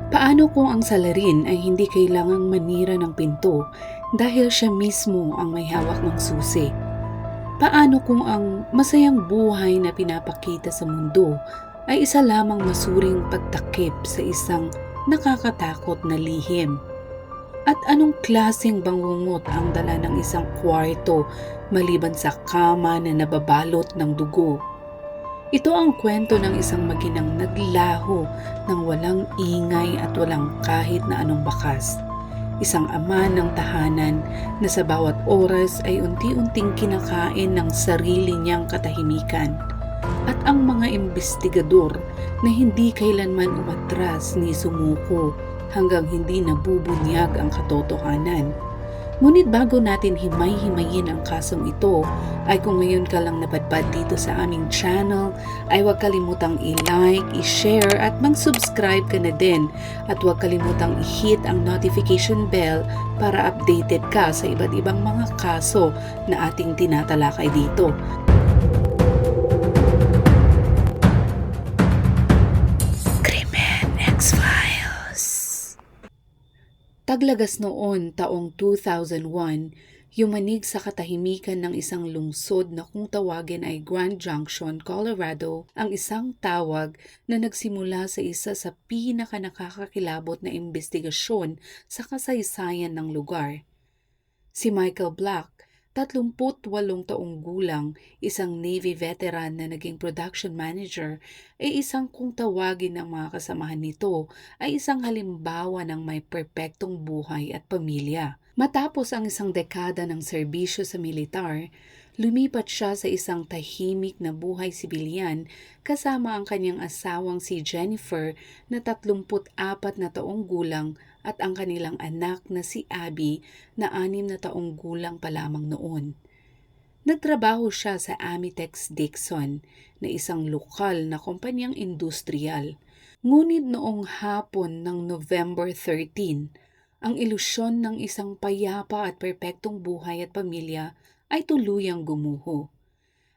Paano kung ang salarin ay hindi kailangang manira ng pinto dahil siya mismo ang may hawak ng susi? Paano kung ang masayang buhay na pinapakita sa mundo ay isa lamang masuring pagtakip sa isang nakakatakot na lihim? At anong klaseng bangungot ang dala ng isang kwarto maliban sa kama na nababalot ng dugo? Ito ang kwento ng isang maginang naglaho ng walang ingay at walang kahit na anong bakas. Isang ama ng tahanan na sa bawat oras ay unti-unting kinakain ng sarili niyang katahimikan. At ang mga imbestigador na hindi kailanman umatras ni sumuko hanggang hindi nabubunyag ang katotohanan. Ngunit bago natin himay-himayin ang kasong ito, ay kung ngayon ka lang napadpad dito sa aming channel, ay huwag kalimutang i-like, i-share at mag-subscribe ka na din. At huwag kalimutang i-hit ang notification bell para updated ka sa iba't ibang mga kaso na ating tinatalakay dito. Krimen X-Files. Taglagas noon taong 2001, yumanig sa katahimikan ng isang lungsod na kung tawagin ay Grand Junction, Colorado, ang isang tawag na nagsimula sa isa sa pinakanakakakilabot na imbestigasyon sa kasaysayan ng lugar. Si Michael Black, 38 taong gulang, isang Navy veteran na naging production manager, ay isang kung tawagin ng mga kasamahan nito ay isang halimbawa ng may perpektong buhay at pamilya. Matapos ang isang dekada ng serbisyo sa militar, lumipat siya sa isang tahimik na buhay sibilyan kasama ang kanyang asawang si Jennifer na 34 na taong gulang at ang kanilang anak na si Abby na 6 na taong gulang pa lamang noon. Nagtrabaho siya sa Amitex Dixon na isang lokal na kumpanyang industrial. Ngunit noong hapon ng November 13, ang ilusyon ng isang payapa at perpektong buhay at pamilya ay tuluyang gumuho.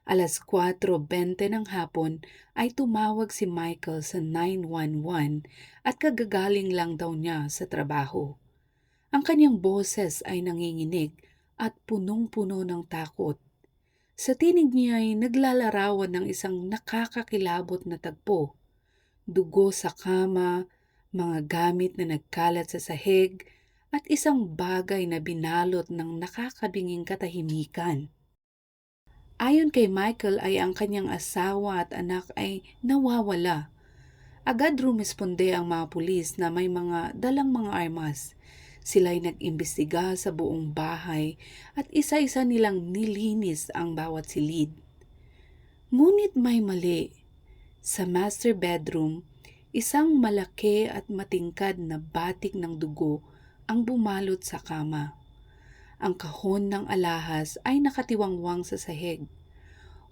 Alas 4:20 ng hapon ay tumawag si Michael sa 911 at kagagaling lang daw niya sa trabaho. Ang kanyang boses ay nanginginig at punong-puno ng takot. Sa tinig niya ay naglalarawan ng isang nakakakilabot na tagpo. Dugo sa kama, mga gamit na nagkalat sa sahig, at isang bagay na binalot ng nakakabinging katahimikan. Ayon kay Michael ay ang kanyang asawa at anak ay nawawala. Agad rumesponde ang mga pulis na may mga dalang mga armas. Sila'y nag-imbestiga sa buong bahay at isa-isa nilang nilinis ang bawat silid. Ngunit may mali. Sa master bedroom, isang malaki at matingkad na batik ng dugo ang bumalot sa kama. Ang kahon ng alahas ay nakatiwangwang sa sahig.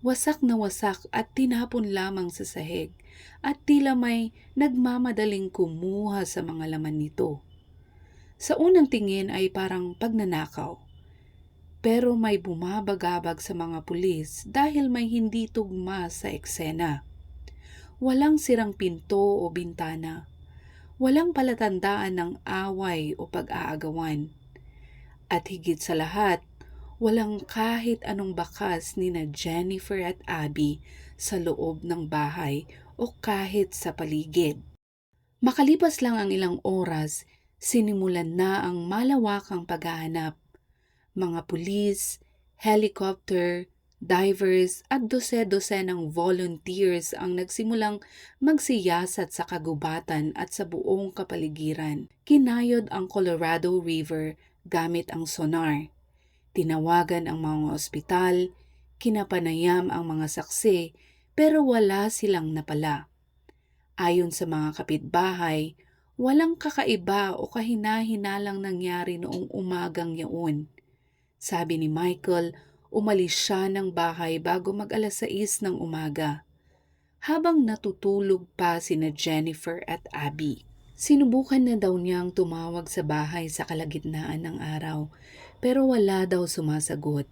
Wasak na wasak at tinapon lamang sa sahig at tila may nagmamadaling kumuha sa mga laman nito. Sa unang tingin ay parang pagnanakaw. Pero may bumabagabag sa mga pulis dahil may hindi tugma sa eksena. Walang sirang pinto o bintana. Walang palatandaan ng away o pag-aagawan. At higit sa lahat, walang kahit anong bakas ni na Jennifer at Abby sa loob ng bahay o kahit sa paligid. Makalipas lang ang ilang oras, sinimulan na ang malawakang paghahanap. Mga pulis, helicopter, divers at dose-dose ng volunteers ang nagsimulang magsiyasat sa kagubatan at sa buong kapaligiran. Kinayod ang Colorado River gamit ang sonar. Tinawagan ang mga ospital, kinapanayam ang mga saksi, pero wala silang napala. Ayon sa mga kapitbahay, walang kakaiba o kahina-hinalang nangyari noong umagang yaon. Sabi ni Michael, umalis siya ng bahay bago mag-alas 6 ng umaga. Habang natutulog pa sina Jennifer at Abby, sinubukan na daw niyang tumawag sa bahay sa kalagitnaan ng araw, pero wala daw sumasagot.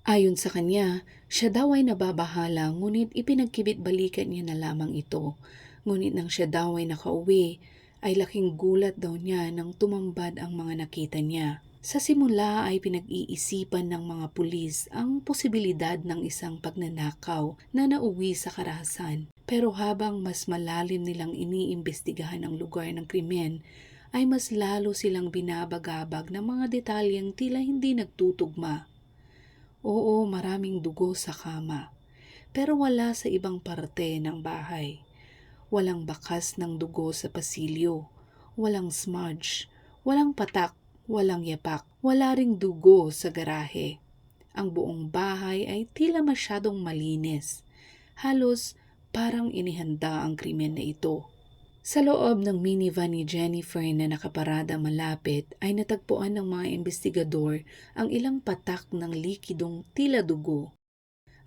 Ayon sa kanya, siya daw ay nababahala ngunit ipinagkibit-balikan niya na lamang ito. Ngunit nang siya daw ay nakauwi, ay laking gulat daw niya nang tumambad ang mga nakita niya. Sa simula ay pinag-iisipan ng mga pulis ang posibilidad ng isang pagnanakaw na nauwi sa karahasan. Pero habang mas malalim nilang iniimbestigahan ang lugar ng krimen, ay mas lalo silang binabagabag ng mga detalyeng tila hindi nagtutugma. Oo, maraming dugo sa kama, pero wala sa ibang parte ng bahay. Walang bakas ng dugo sa pasilyo, walang smudge, walang patak, walang yapak, wala ring dugo sa garahe. Ang buong bahay ay tila masyadong malinis. Halos parang inihanda ang krimen na ito. Sa loob ng minivan ni Jennifer na nakaparada malapit ay natagpuan ng mga investigador ang ilang patak ng likidong tila dugo.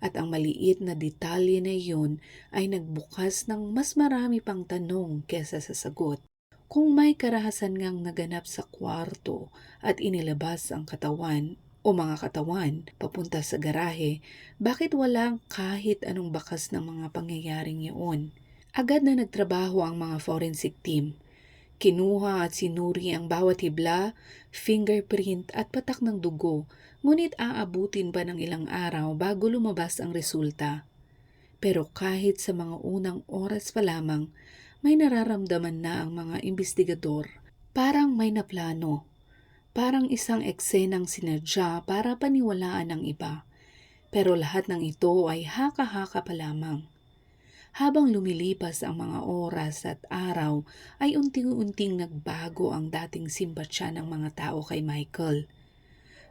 At ang maliit na detalye na iyon ay nagbukas ng mas marami pang tanong kesa sa sagot. Kung may karahasan ngang naganap sa kwarto at inilabas ang katawan o mga katawan papunta sa garahe, bakit walang kahit anong bakas ng mga pangyayaring iyon? Agad na nagtrabaho ang mga forensic team. Kinuha at sinuri ang bawat hibla, fingerprint at patak ng dugo, ngunit aabutin pa ng ilang araw bago lumabas ang resulta. Pero kahit sa mga unang oras pa lamang, may nararamdaman na ang mga investigador. Parang may naplano. Parang isang eksenang sinadya para paniwalaan ng iba. Pero lahat ng ito ay haka-haka pa lamang. Habang lumilipas ang mga oras at araw, ay unti-unting nagbago ang dating simpatsya ng mga tao kay Michael.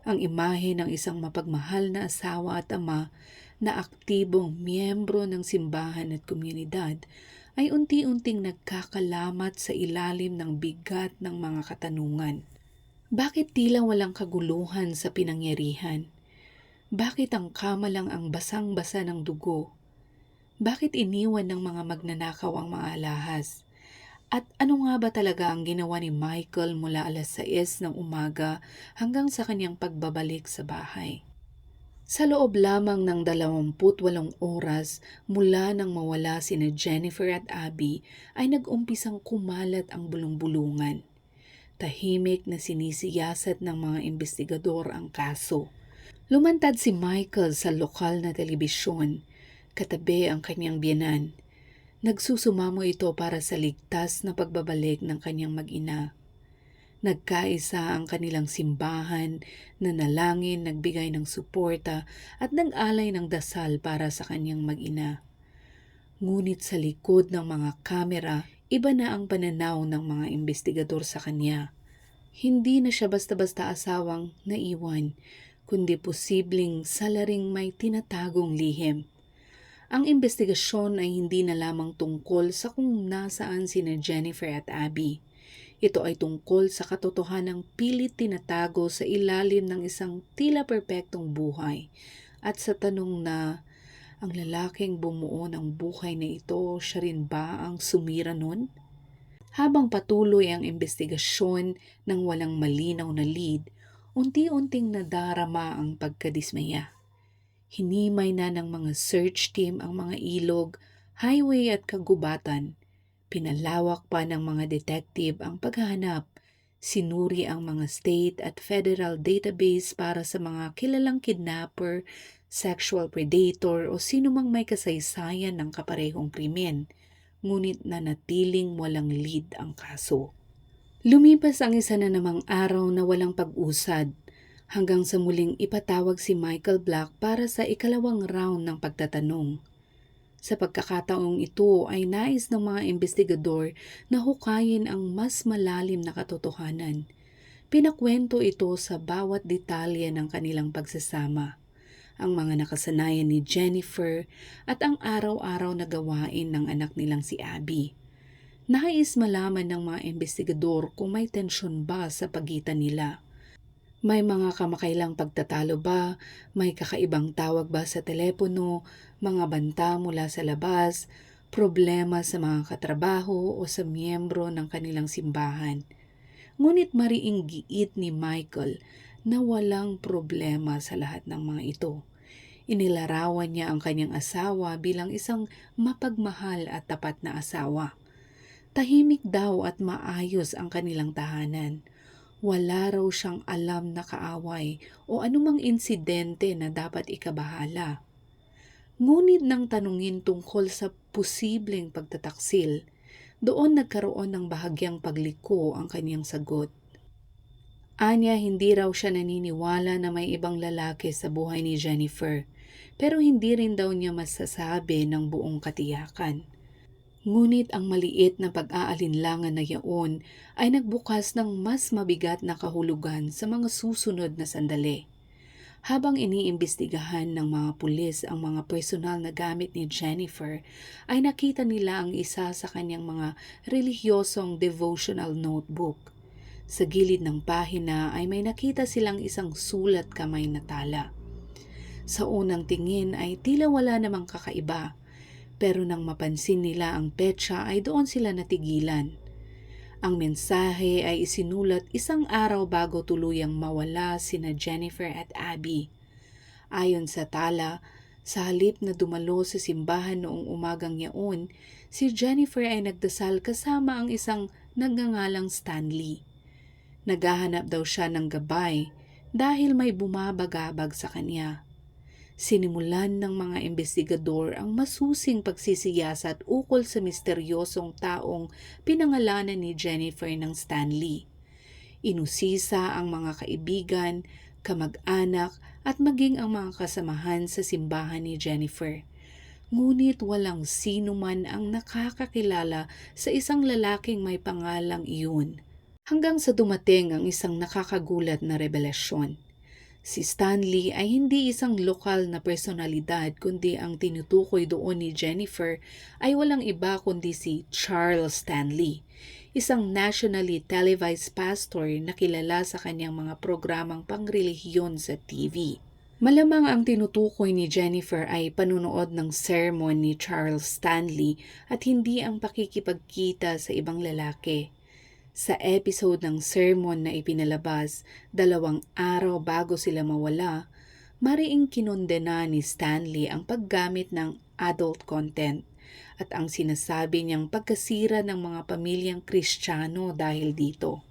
Ang imahe ng isang mapagmahal na asawa at ama na aktibong miyembro ng simbahan at komunidad ay unti-unting nagkakalamat sa ilalim ng bigat ng mga katanungan. Bakit tila walang kaguluhan sa pinangyarihan? Bakit ang kama lang ang basang-basa ng dugo? Bakit iniwan ng mga magnanakaw ang mga alahas? At ano nga ba talaga ang ginawa ni Michael mula 6:00 ng umaga hanggang sa kanyang pagbabalik sa bahay? Sa loob lamang ng 28 oras mula nang mawala sina Jennifer at Abby ay nag-umpisang kumalat ang bulong-bulungan. Tahimik na sinisiyasat ng mga investigador ang kaso. Lumantad si Michael sa lokal na telebisyon. Katabi ang kanyang biyenan. Nagsusumamo ito para sa ligtas na pagbabalik ng kanyang mag-ina. Nagkaisa ang kanilang simbahan, nanalangin, nagbigay ng suporta at nag-alay ng dasal para sa kanyang mag-ina. Ngunit sa likod ng mga kamera, iba na ang pananaw ng mga investigador sa kanya. Hindi na siya basta-basta asawang naiwan, kundi posibleng salaring may tinatagong lihim. Ang investigasyon ay hindi na lamang tungkol sa kung nasaan sina Jennifer at Abby. Ito ay tungkol sa katotohanang pilit tinatago sa ilalim ng isang tila perpektong buhay at sa tanong na ang lalaking bumuo ng buhay na ito, siya rin ba ang sumira nun? Habang patuloy ang investigasyon ng walang malinaw na lead, unti-unting nadarama ang pagkadismaya. Hinimay na ng mga search team ang mga ilog, highway at kagubatan. Pinalawak pa ng mga detective ang paghahanap. Sinuri ang mga state at federal database para sa mga kilalang kidnapper, sexual predator o sinumang may kasaysayan ng kaparehong krimen. Ngunit nanatiling walang lead ang kaso. Lumipas ang isa na namang araw na walang pag-usad. Hanggang sa muling ipatawag si Michael Black para sa ikalawang round ng pagtatanong. Sa pagkakataong ito ay nais ng mga investigador na hukayin ang mas malalim na katotohanan. Pinakwento ito sa bawat detalye ng kanilang pagsasama, ang mga nakasanayan ni Jennifer at ang araw-araw na gawain ng anak nilang si Abby. Nais malaman ng mga investigador kung may tensyon ba sa pagitan nila. May mga kamakailang pagtatalo ba? May kakaibang tawag ba sa telepono? Mga banta mula sa labas? Problema sa mga katrabaho o sa miyembro ng kanilang simbahan? Ngunit mariing giit ni Michael na walang problema sa lahat ng mga ito. Inilarawan niya ang kanyang asawa bilang isang mapagmahal at tapat na asawa. Tahimik daw at maayos ang kanilang tahanan. Wala raw siyang alam na kaaway o anumang insidente na dapat ikabahala. Ngunit nang tanungin tungkol sa posibleng pagtataksil, doon nagkaroon ng bahagyang pagliko ang kanyang sagot. Anya hindi raw siya naniniwala na may ibang lalaki sa buhay ni Jennifer, pero hindi rin daw niya masasabi ng buong katiyakan. Ngunit ang maliit na pag-aalinlangan na yaon ay nagbukas ng mas mabigat na kahulugan sa mga susunod na sandali. Habang iniimbestigahan ng mga pulis ang mga personal na gamit ni Jennifer, ay nakita nila ang isa sa kanyang mga relihiyosong devotional notebook. Sa gilid ng pahina ay may nakita silang isang sulat kamay na tala. Sa unang tingin ay tila wala namang kakaiba, pero nang mapansin nila ang petsa ay doon sila natigilan. Ang mensahe ay isinulat isang araw bago tuluyang mawala sina Jennifer at Abby. Ayon sa tala, sa halip na dumalo sa simbahan noong umagang yaon, si Jennifer ay nagdasal kasama ang isang nagngangalang Stanley. Naghahanap daw siya ng gabay dahil may bumabagabag sa kanya. Sinimulan ng mga investigador ang masusing pagsisiyasat ukol sa misteryosong taong pinangalanan ni Jennifer ng Stanley. Inusisa ang mga kaibigan, kamag-anak at maging ang mga kasamahan sa simbahan ni Jennifer. Ngunit walang sino man ang nakakakilala sa isang lalaking may pangalang iyon. Hanggang sa dumating ang isang nakakagulat na revelasyon. Si Stanley ay hindi isang lokal na personalidad kundi ang tinutukoy doon ni Jennifer ay walang iba kundi si Charles Stanley, isang nationally televised pastor na kilala sa kanyang mga programang pangrelihiyon sa TV. Malamang ang tinutukoy ni Jennifer ay panunood ng sermon ni Charles Stanley at hindi ang pakikipagkita sa ibang lalaki. Sa episode ng sermon na ipinalabas 2 araw bago sila mawala, mariing kinondena ni Stanley ang paggamit ng adult content at ang sinasabi niyang pagkasira ng mga pamilyang Kristiyano dahil dito.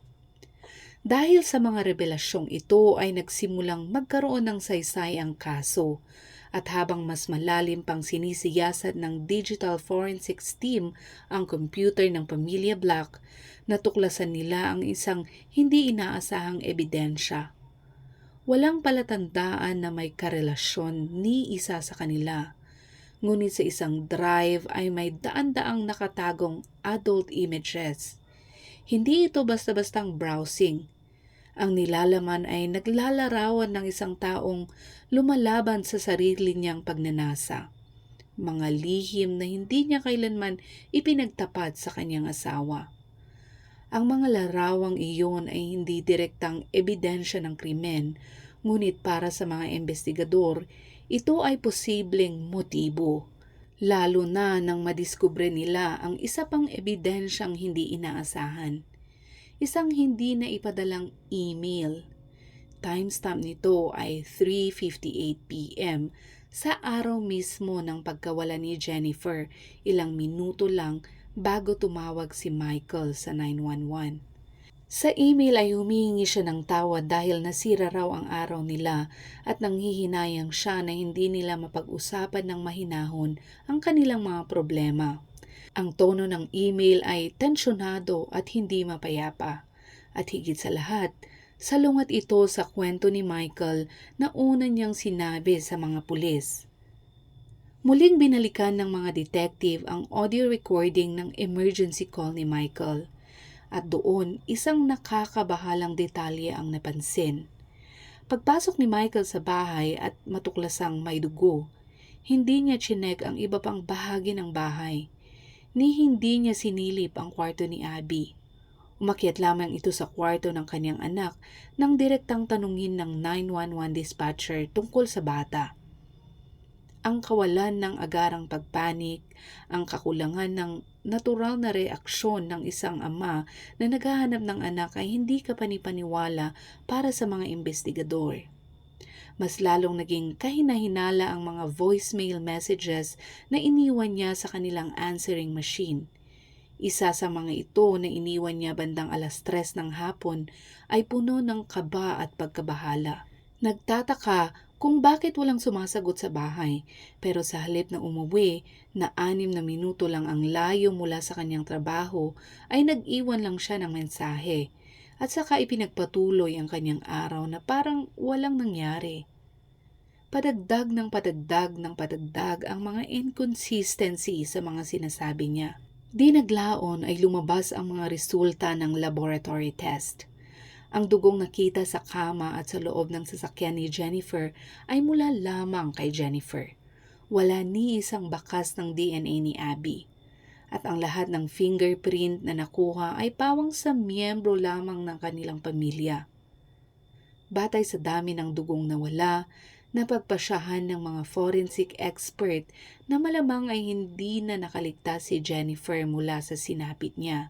Dahil sa mga revelasyong ito ay nagsimulang magkaroon ng saysay ang kaso at habang mas malalim pang sinisiyasat ng Digital Forensics Team ang computer ng pamilya Black, natuklasan nila ang isang hindi inaasahang ebidensya. Walang palatandaan na may karelasyon ni isa sa kanila, ngunit sa isang drive ay may daan-daang nakatagong adult images. Hindi ito basta-bastang browsing. Ang nilalaman ay naglalarawan ng isang taong lumalaban sa sarili niyang pagnanasa. Mga lihim na hindi niya kailanman ipinagtapat sa kanyang asawa. Ang mga larawang iyon ay hindi direktang ebidensya ng krimen, ngunit para sa mga investigador, ito ay posibleng motibo. Lalo na nang madiskubre nila ang isa pang ebidensyang hindi inaasahan. Isang hindi na ipadalang email. Timestamp nito ay 3:58 p.m. sa araw mismo ng pagkawala ni Jennifer, ilang minuto lang bago tumawag si Michael sa 911. Sa email ay humihingi siya ng tawad dahil nasira raw ang araw nila at nanghihinayang siya na hindi nila mapag-usapan ng mahinahon ang kanilang mga problema. Ang tono ng email ay tensyonado at hindi mapayapa. At higit sa lahat, salungat ito sa kwento ni Michael na una niyang sinabi sa mga pulis. Muling binalikan ng mga detective ang audio recording ng emergency call ni Michael. At doon, isang nakakabahalang detalye ang napansin. Pagpasok ni Michael sa bahay at matuklasang may dugo, hindi niya chinek ang iba pang bahagi ng bahay, ni hindi niya sinilip ang kwarto ni Abby. Umakyat lamang ito sa kwarto ng kanyang anak nang direktang tanungin ng 911 dispatcher tungkol sa bata. Ang kawalan ng agarang pagpanik, ang kakulangan ng natural na reaksyon ng isang ama na naghahanap ng anak ay hindi kapanipaniwala para sa mga investigador. Mas lalong naging kahina-hinala ang mga voicemail messages na iniwan niya sa kanilang answering machine. Isa sa mga ito na iniwan niya bandang 3:00 ng hapon ay puno ng kaba at pagkabahala. Nagtataka kung bakit walang sumasagot sa bahay, pero sa halip na umuwi na 6 na minuto lang ang layo mula sa kanyang trabaho, ay nag-iwan lang siya ng mensahe at saka ipinagpatuloy ang kanyang araw na parang walang nangyari. Padagdag ng padagdag ng padagdag ang mga inconsistency sa mga sinasabi niya. Di naglaon ay lumabas ang mga resulta ng laboratory test. Ang dugong nakita sa kama at sa loob ng sasakyan ni Jennifer ay mula lamang kay Jennifer. Wala ni isang bakas ng DNA ni Abby. At ang lahat ng fingerprint na nakuha ay pawang sa miyembro lamang ng kanilang pamilya. Batay sa dami ng dugong nawala, napagpasyahan ng mga forensic expert na malamang ay hindi na nakaligtas si Jennifer mula sa sinapit niya.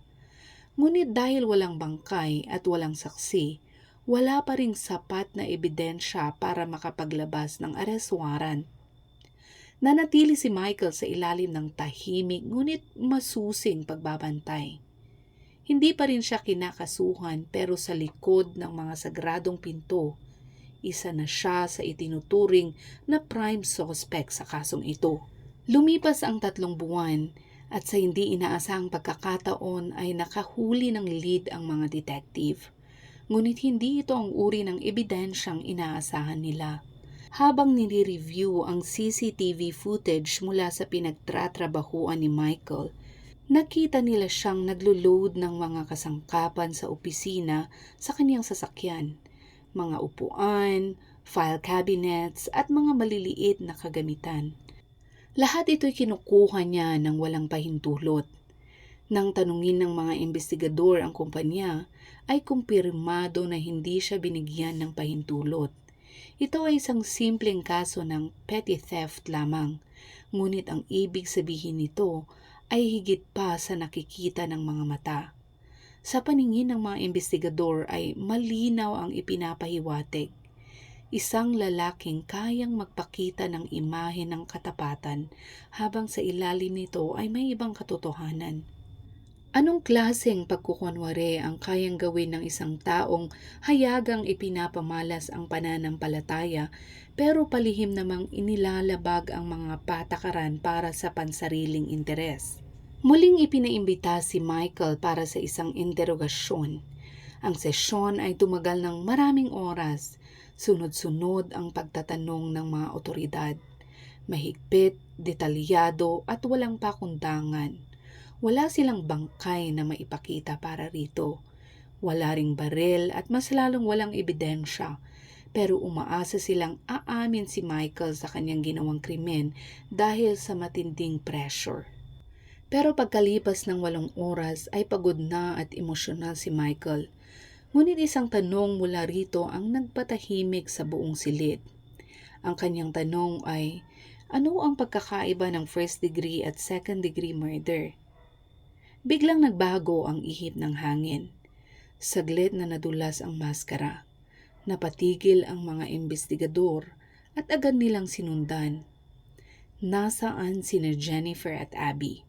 Ngunit dahil walang bangkay at walang saksi, wala pa ring sapat na ebidensya para makapaglabas ng arrest warrant. Nanatili si Michael sa ilalim ng tahimik ngunit masusing pagbabantay. Hindi pa rin siya kinakasuhan pero sa likod ng mga sagradong pinto, isa na siya sa itinuturing na prime suspect sa kasong ito. Lumipas ang 3 buwan at sa hindi inaasahang pagkakataon ay nakahuli ng lead ang mga detective. Ngunit hindi ito ang uri ng ebidensyang inaasahan nila. Habang nire-review ang CCTV footage mula sa pinagtratrabahuan ni Michael, nakita nila siyang naglo-load ng mga kasangkapan sa opisina sa kanyang sasakyan. Mga upuan, file cabinets at mga maliliit na kagamitan. Lahat ito'y kinukuha niya ng walang pahintulot. Nang tanungin ng mga investigador ang kumpanya, ay kumpirmado na hindi siya binigyan ng pahintulot. Ito ay isang simpleng kaso ng petty theft lamang, ngunit ang ibig sabihin nito ay higit pa sa nakikita ng mga mata. Sa paningin ng mga investigador ay malinaw ang ipinapahiwatig. Isang lalaking kayang magpakita ng imahe ng katapatan habang sa ilalim nito ay may ibang katotohanan. Anong klaseng pagkukunwari ang kayang gawin ng isang taong hayagang ipinapamalas ang pananampalataya pero palihim namang inilalabag ang mga patakaran para sa pansariling interes? Muling ipinaimbita si Michael para sa isang interogasyon. Ang sesyon ay tumagal ng maraming oras. Sunod-sunod ang pagtatanong ng mga otoridad. Mahigpit, detalyado at walang pakundangan. Wala silang bangkay na maipakita para rito. Wala ring baril at mas lalong walang ebidensya. Pero umaasa silang aamin si Michael sa kanyang ginawang krimen dahil sa matinding pressure. Pero pagkalipas ng 8 oras ay pagod na at emosyonal si Michael. Ngunit isang tanong mula rito ang nagpatahimik sa buong silid. Ang kanyang tanong ay, ano ang pagkakaiba ng first degree at second degree murder? Biglang nagbago ang ihip ng hangin. Saglit na nadulas ang maskara. Napatigil ang mga investigador at agad nilang sinundan. Nasaan sina Jennifer at Abby?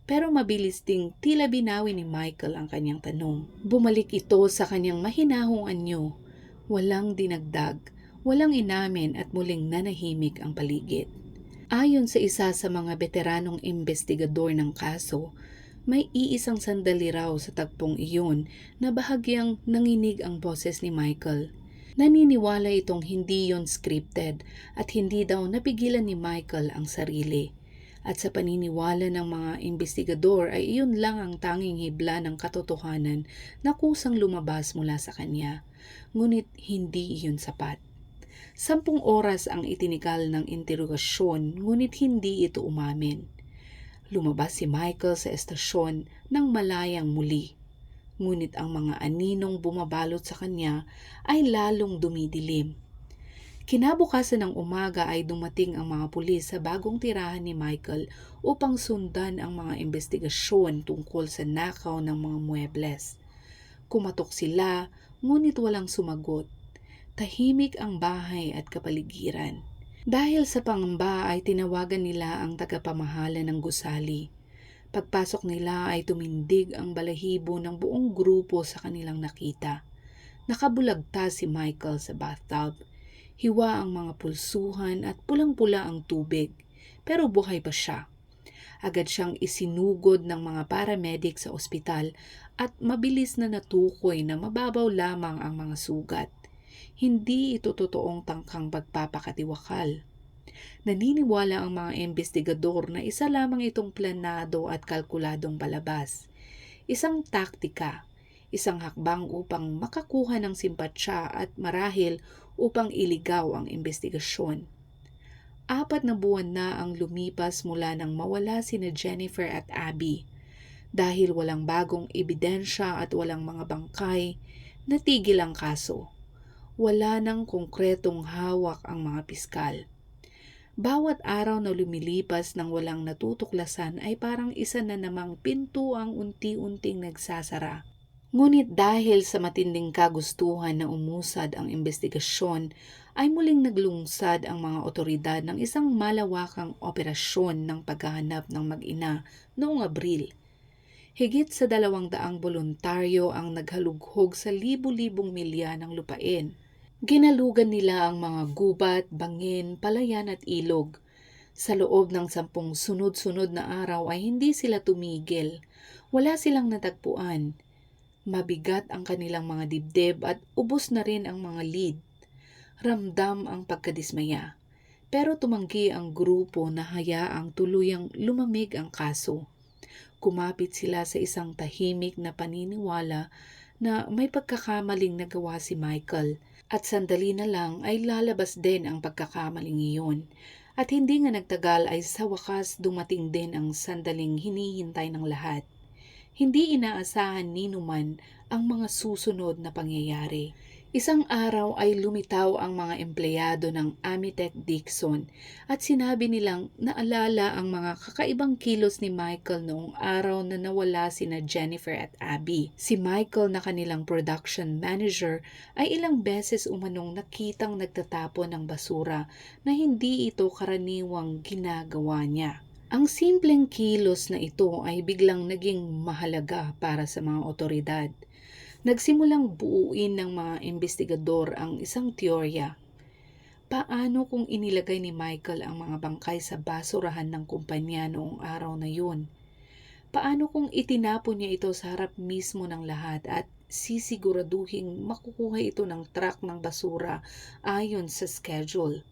Pero mabilis ding tila binawi ni Michael ang kanyang tanong. Bumalik ito sa kanyang mahinahong anyo. Walang dinagdag, walang inamin at muling nanahimik ang paligid. Ayon sa isa sa mga veteranong investigador ng kaso, may iisang sandali raw sa tagpong iyon na bahagyang nanginig ang boses ni Michael. Naniniwala itong hindi yon scripted at hindi daw napigilan ni Michael ang sarili. At sa paniniwala ng mga investigador ay iyon lang ang tanging hibla ng katotohanan na kusang lumabas mula sa kanya. Ngunit hindi iyon sapat. 10 oras ang itinigal ng interogasyon ngunit hindi ito umamin. Lumabas si Michael sa estasyon nang malayang muli. Ngunit ang mga aninong bumabalot sa kanya ay lalong dumidilim. Kinabukasan ng umaga ay dumating ang mga pulis sa bagong tirahan ni Michael upang sundan ang mga investigasyon tungkol sa nakaw ng mga muebles. Kumatok sila, ngunit walang sumagot. Tahimik ang bahay at kapaligiran. Dahil sa pangamba ay tinawagan nila ang tagapamahala ng gusali. Pagpasok nila ay tumindig ang balahibo ng buong grupo sa kanilang nakita. Nakabulagta si Michael sa bathtub. Hiwa ang mga pulsuhan at pulang-pula ang tubig, pero buhay pa siya. Agad siyang isinugod ng mga paramedic sa ospital at mabilis na natukoy na mababaw lamang ang mga sugat. Hindi ito totoong tangkang pagpapakatiwakal. Naniniwala ang mga investigador na isa lamang itong planado at kalkuladong palabas. Isang taktika, isang hakbang upang makakuha ng simpatsya at marahil upang iligaw ang investigasyon. 4 na buwan na ang lumipas mula nang mawala sina Jennifer at Abby. Dahil walang bagong ebidensya at walang mga bangkay, natigil ang kaso. Wala nang konkretong hawak ang mga piskal. Bawat araw na lumilipas nang walang natutuklasan ay parang isa na namang pinto ang unti-unting nagsasara. Ngunit dahil sa matinding kagustuhan na umusad ang investigasyon, ay muling naglungsad ang mga otoridad ng isang malawakang operasyon ng paghahanap ng mag-ina noong Abril. Higit sa 200 voluntaryo ang naghalughog sa libu-libong milya ng lupain. Ginalugan nila ang mga gubat, bangin, palayan at ilog. Sa loob ng 10 sunod-sunod na araw ay hindi sila tumigil. Wala silang natagpuan. Mabigat ang kanilang mga dibdib at ubos na rin ang mga lead. Ramdam ang pagkadismaya. Pero tumanggi ang grupo na hayaang tuluyang lumamig ang kaso. Kumapit sila sa isang tahimik na paniniwala na may pagkakamaling nagawa si Michael at sandali na lang ay lalabas din ang pagkakamaling iyon. At hindi nga nagtagal ay sa wakas dumating din ang sandaling hinihintay ng lahat. Hindi inaasahan ni Numan ang mga susunod na pangyayari. Isang araw ay lumitaw ang mga empleyado ng Amitech Dixon at sinabi nilang naalala ang mga kakaibang kilos ni Michael noong araw na nawala sina Jennifer at Abby. Si Michael na kanilang production manager ay ilang beses umanong nakitang nagtatapon ng basura na hindi ito karaniwang ginagawa niya. Ang simpleng kilos na ito ay biglang naging mahalaga para sa mga otoridad. Nagsimulang buuin ng mga investigador ang isang teorya. Paano kung inilagay ni Michael ang mga bangkay sa basurahan ng kumpanya noong araw na yun? Paano kung itinapon niya ito sa harap mismo ng lahat at sisiguraduhing makukuha ito ng truck ng basura ayon sa schedule?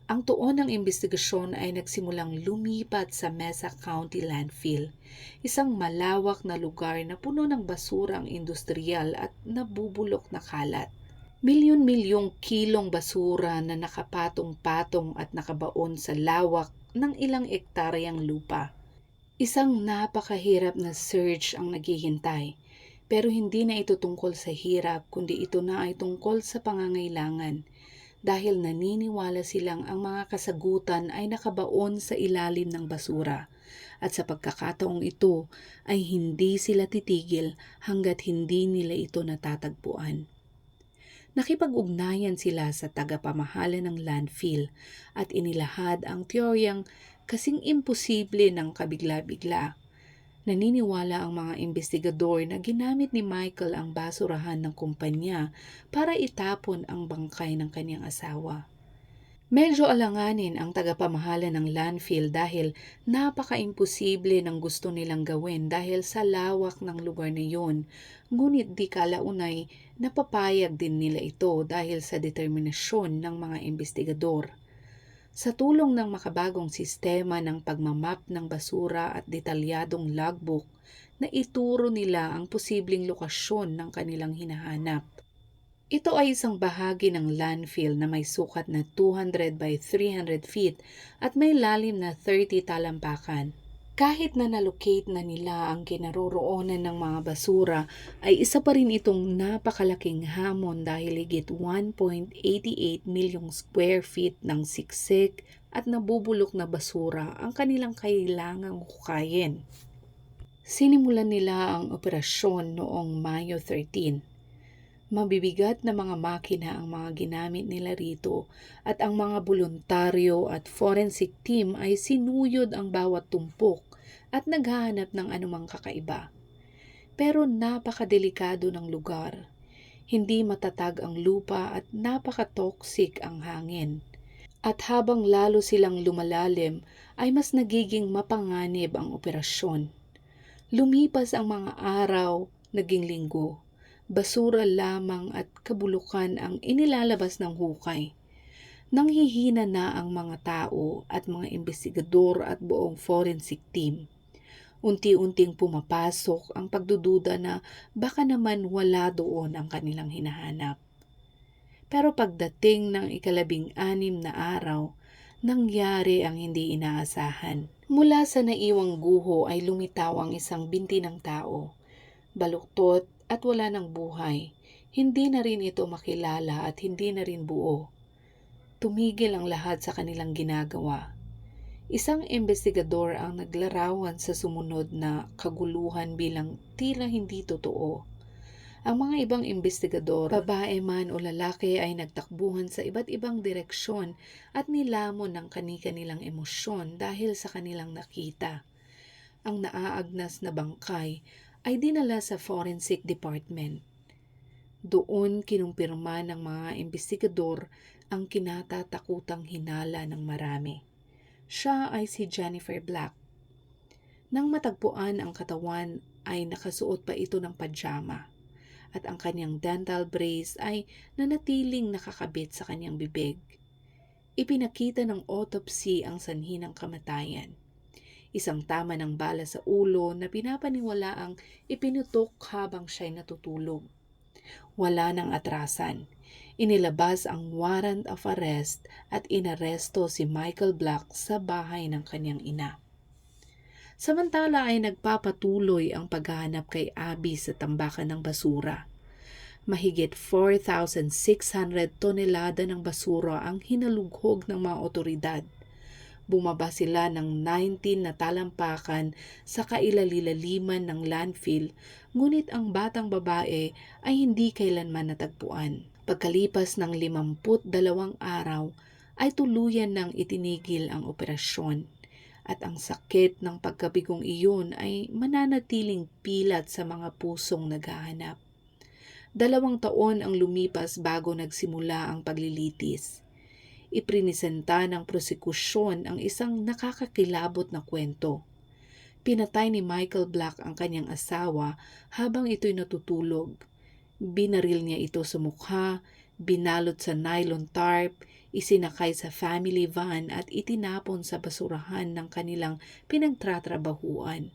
Ang tuon ng investigasyon ay nagsimulang lumipat sa Mesa County Landfill, isang malawak na lugar na puno ng basurang industrial at nabubulok na kalat. Milyon-milyong kilong basura na nakapatong-patong at nakabaon sa lawak ng ilang ektaryang lupa. Isang napakahirap na search ang naghihintay, pero hindi na ito tungkol sa hirap kundi ito na ay tungkol sa pangangailangan. Dahil naniniwala silang ang mga kasagutan ay nakabaon sa ilalim ng basura. At sa pagkakataong ito ay hindi sila titigil hanggat hindi nila ito natatagpuan. Nakipag-ugnayan sila sa tagapamahala ng landfill at inilahad ang teoryang kasing imposible ng kabigla-bigla. Naniniwala ang mga investigador na ginamit ni Michael ang basurahan ng kumpanya para itapon ang bangkay ng kanyang asawa. Medyo alanganin ang tagapamahala ng landfill dahil napaka-imposible ng gusto nilang gawin dahil sa lawak ng lugar na yun. Ngunit di kalaunay napapayag din nila ito dahil sa determinasyon ng mga investigador. Sa tulong ng makabagong sistema ng pagmamap ng basura at detalyadong logbook, na ituro nila ang posibleng lokasyon ng kanilang hinahanap. Ito ay isang bahagi ng landfill na may sukat na 200 by 300 feet at may lalim na 30 talampakan. Kahit na nalocate na nila ang kinaroroonan ng mga basura, ay isa pa rin itong napakalaking hamon dahil higit 1.88 milyong square feet ng siksik at nabubulok na basura ang kanilang kailangang hukayin. Sinimulan nila ang operasyon noong Mayo 13. Mabibigat na mga makina ang mga ginamit nila rito at ang mga voluntaryo at forensic team ay sinuyod ang bawat tumpok at naghahanap ng anumang kakaiba. Pero napakadelikado ng lugar. Hindi matatag ang lupa at napaka-toxic ang hangin. At habang lalo silang lumalalim ay mas nagiging mapanganib ang operasyon. Lumipas ang mga araw, naging linggo. Basura lamang at kabulukan ang inilalabas ng hukay. Nanghihina na ang mga tao at mga investigador at buong forensic team. Unti-unting pumapasok ang pagdududa na baka naman wala doon ang kanilang hinahanap. Pero pagdating ng ika-16 na araw, nangyari ang hindi inaasahan. Mula sa naiwang guho ay lumitaw ang isang binti ng tao. Baluktot at wala ng buhay. Hindi na rin ito makilala at hindi na rin buo. Tumigil ang lahat sa kanilang ginagawa. Isang investigador ang naglarawan sa sumunod na kaguluhan bilang tila hindi totoo. Ang mga ibang investigador, babae man o lalaki ay nagtakbuhan sa iba't ibang direksyon at nilamon ng kani-kanilang emosyon dahil sa kanilang nakita. Ang naaagnas na bangkay ay dinala sa forensic department. Doon kinumpirma ng mga investigador ang kinatatakutang hinala ng marami. Siya ay si Jennifer Black. Nang matagpuan ang katawan ay nakasuot pa ito ng pajama at ang kanyang dental brace ay nanatiling nakakabit sa kanyang bibig. Ipinakita ng autopsy ang sanhi ng kamatayan. Isang tama ng bala sa ulo na pinapaniwalaang ipinutok habang siya'y natutulog. Wala nang atrasan. Inilabas ang warrant of arrest at inaresto si Michael Black sa bahay ng kanyang ina. Samantala ay nagpapatuloy ang paghahanap kay Abby sa tambakan ng basura. Mahigit 4,600 tonelada ng basura ang hinalughog ng mga otoridad. Bumaba sila ng 19 na talampakan sa kailalilaliman ng landfill, ngunit ang batang babae ay hindi kailanman natagpuan. Pagkalipas ng 52 araw ay tuluyan nang itinigil ang operasyon. At ang sakit ng pagkabigong iyon ay mananatiling pilat sa mga pusong naghahanap. 2 taon ang lumipas bago nagsimula ang paglilitis. Iprinisenta ng prosekusyon ang isang nakakakilabot na kwento. Pinatay ni Michael Black ang kanyang asawa habang ito'y natutulog. Binaril niya ito sa mukha, binalot sa nylon tarp, isinakay sa family van at itinapon sa basurahan ng kanilang pinagtatrabahuan.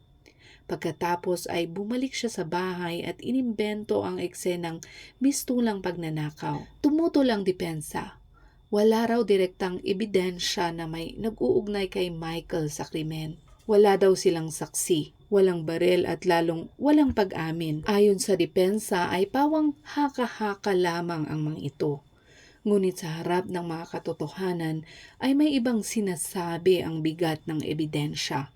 Pagkatapos ay bumalik siya sa bahay at inimbento ang eksenang mistulang pagnanakaw. Tumutol ang depensa. Wala raw direktang ebidensya na may nag-uugnay kay Michael sa krimen. Wala daw silang saksi, walang barel at lalong walang pag-amin. Ayon sa depensa ay pawang haka-haka lamang ang mga ito. Ngunit sa harap ng mga katotohanan ay may ibang sinasabi ang bigat ng ebidensya.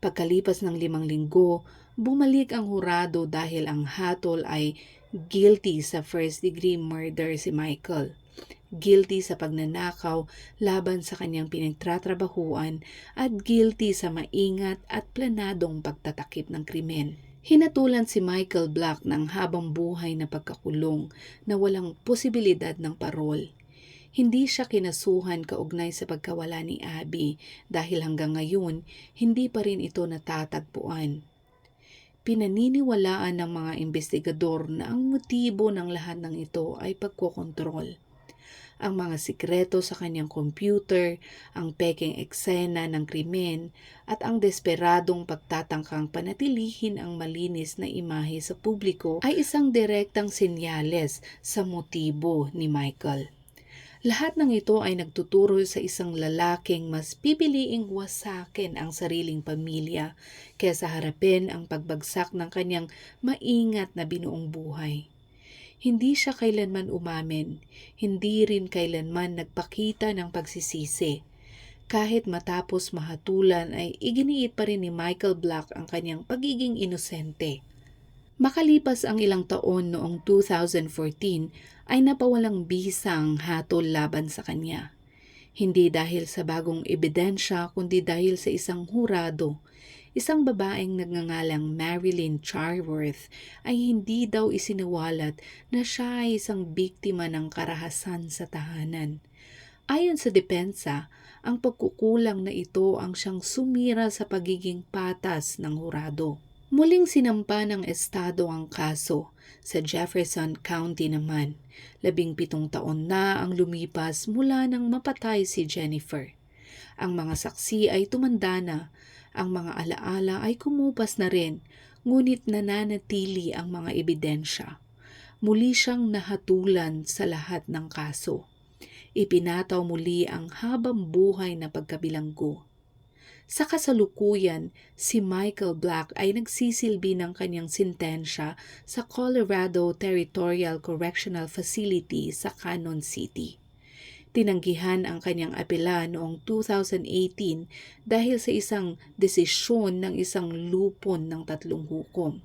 Pagkalipas ng 5 linggo, bumalik ang hurado dahil ang hatol ay guilty sa first-degree murder si Michael. Guilty sa pagnanakaw laban sa kanyang pinagtatrabahuan at guilty sa maingat at planadong pagtatakip ng krimen. Hinatulan si Michael Black ng habang buhay na pagkakulong na walang posibilidad ng parol. Hindi siya kinasuhan kaugnay sa pagkawala ni Abby dahil hanggang ngayon hindi pa rin ito natatagpuan. Pinaniniwalaan ng mga investigador na ang motibo ng lahat ng ito ay pagkokontrol. Ang mga sikreto sa kanyang computer, ang pekeng eksena ng krimen, at ang desperadong pagtatangkang panatilihin ang malinis na imahe sa publiko ay isang direktang senyales sa motibo ni Michael. Lahat ng ito ay nagtuturo sa isang lalaking mas pipiliing wasakin ang sariling pamilya kaysa harapin ang pagbagsak ng kanyang maingat na binuong buhay. Hindi siya kailanman umamin, hindi rin kailanman nagpakita ng pagsisisi. Kahit matapos mahatulan ay iginiit pa rin ni Michael Black ang kanyang pagiging inosente. Makalipas ang ilang taon noong 2014 ay napawalang bisa ang hatol laban sa kanya. Hindi dahil sa bagong ebidensya kundi dahil sa isang hurado. Isang babaeng nagngangalang Marilyn Charworth ay hindi daw isinawalat na siya ay isang biktima ng karahasan sa tahanan. Ayon sa depensa, ang pagkukulang na ito ang siyang sumira sa pagiging patas ng hurado. Muling sinampa ng estado ang kaso. Sa Jefferson County naman, 17 taon na ang lumipas mula nang mapatay si Jennifer. Ang mga saksi ay tumanda na, ang mga alaala ay kumupas na rin, ngunit nananatili ang mga ebidensya. Muli siyang nahatulan sa lahat ng kaso. Ipinataw muli ang habang buhay na pagkabilanggo. Sa kasalukuyan, si Michael Black ay nagsisilbi ng kanyang sintensya sa Colorado Territorial Correctional Facility sa Cannon City. Tinanggihan ang kanyang apela noong 2018 dahil sa isang desisyon ng isang lupon ng 3 hukom.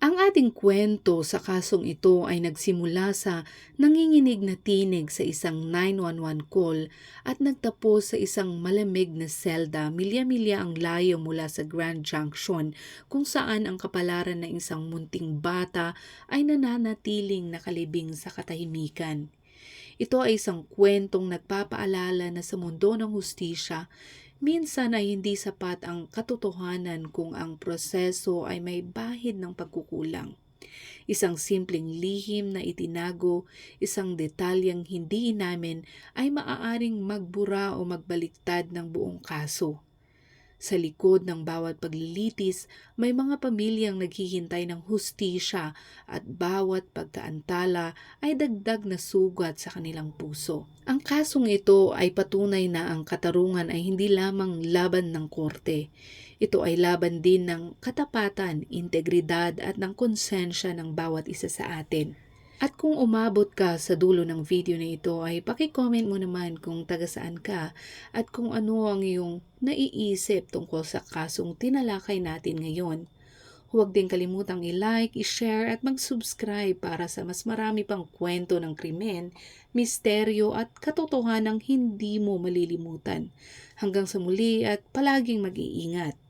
Ang ating kwento sa kasong ito ay nagsimula sa nanginginig na tinig sa isang 911 call at nagtapos sa isang malamig na selda milya-milya ang layo mula sa Grand Junction kung saan ang kapalaran ng isang munting bata ay nananatiling nakalibing sa katahimikan. Ito ay isang kwentong nagpapaalala na sa mundo ng hustisya, minsan ay hindi sapat ang katotohanan kung ang proseso ay may bahid ng pagkukulang. Isang simpleng lihim na itinago, isang detalyeng hindi inamin ay maaaring magbura o magbaliktad ng buong kaso. Sa likod ng bawat paglilitis, may mga pamilyang naghihintay ng hustisya at bawat pagkaantala ay dagdag na sugat sa kanilang puso. Ang kasong ito ay patunay na ang katarungan ay hindi lamang laban ng korte. Ito ay laban din ng katapatan, integridad at ng konsensya ng bawat isa sa atin. At kung umabot ka sa dulo ng video na ito ay paki-comment mo naman kung taga saan ka at kung ano ang iyong naiisip tungkol sa kasong tinalakay natin ngayon. Huwag din kalimutang i-like, i-share at mag-subscribe para sa mas marami pang kwento ng krimen, misteryo at katotohanang hindi mo malilimutan. Hanggang sa muli at palaging mag-iingat.